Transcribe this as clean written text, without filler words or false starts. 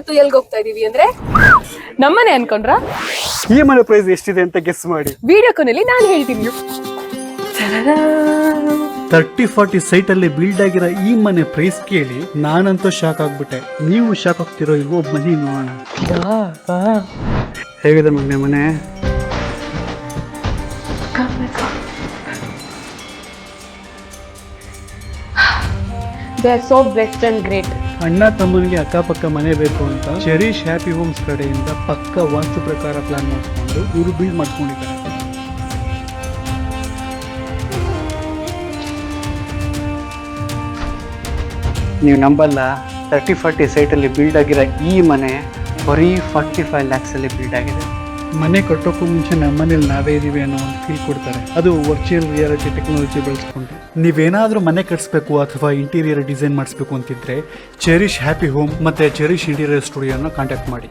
ನಾವಿವತ್ತು ಎಲ್ಗೆ ಹೋಗ್ತಾ ಇದೀವಿ ಅಂದ್ರೆ ನಮ್ಮನೆ ಅನ್ಕೊಂಡ್ರ. ಈ ಮನೆ ಪ್ರೈಸ್ ಎಷ್ಟಿದೆ ಅಂತ ಗೆಸ್ ಮಾಡಿ. ವಿಡಿಯೋ ಕೊನೆಯಲ್ಲಿ ನಾನು ಹೇಳ್ತೀನಿ. 30-40 ಸೈಟ್ ಅಲ್ಲಿ ಬಿಲ್ಡ್ ಆಗಿರೋ ಈ ಮನೆ ಪ್ರೈಸ್ ಕೇಳಿ ನಾನಂತೂ ಶಾಕ್ ಆಗ್ಬಿಟ್ಟೆ. ನೀವು ಶಾಕ್ ಆಗ್ತಿರೋ ಇಲ್ವೋ ಬನ್ನಿ ನೋಡೋಣ. ಹೇಗಿದೆ ಮಗನೆ ಮನೆ? They are so best and great. ಅಣ್ಣ ತಮ್ಮನಿಗೆ ಅಕ್ಕಪಕ್ಕ ಮನೆ ಬೇಕು ಅಂತ ಚೆರಿಶ್ ಹ್ಯಾಪಿ ಹೋಮ್ಸ್ ಕಡೆಯಿಂದ ಪಕ್ಕ ವಾಸ್ತು ಪ್ರಕಾರ ಪ್ಲಾನ್ ಮಾಡಿಕೊಂಡು ಇವರು ಬಿಲ್ಡ್ ಮಾಡ್ಕೊಂಡಿದ್ದಾರೆ. ನೀವು ನಂಬಲ್ಲ, 30-40 ಸೈಟಲ್ಲಿ ಬಿಲ್ಡ್ ಆಗಿರೋ ಈ ಮನೆ ಬರೀ 45 lakhs ಅಲ್ಲಿ ಬಿಲ್ಡ್ ಆಗಿದೆ. ಮನೆ ಕಟ್ಟೋಕ್ಕೂ ಮುಂಚೆ ನಮ್ಮ ಮನೇಲಿ ನಾವೇ ಇದೀವಿ ಅನ್ನೋ ಒಂದು ಫೀಲ್ ಕೊಡ್ತಾರೆ. ಅದು ವರ್ಚುವಲ್ ರಿಯಾಲಿಟಿ ಟೆಕ್ನಾಲಜಿ ಬಳಸ್ಕೊಂಡು. ನೀವೇನಾದರೂ ಮನೆ ಕಟ್ಸ್ಬೇಕು ಅಥವಾ ಇಂಟೀರಿಯರ್ ಡಿಸೈನ್ ಮಾಡಿಸ್ಬೇಕು ಅಂತಿದ್ರೆ ಚೆರಿಶ್ ಹ್ಯಾಪಿ ಹೋಮ್ ಮತ್ತು ಚೆರಿಶ್ ಇಂಟೀರಿಯರ್ ಸ್ಟುಡಿಯೋನ ಕಾಂಟ್ಯಾಕ್ಟ್ ಮಾಡಿ.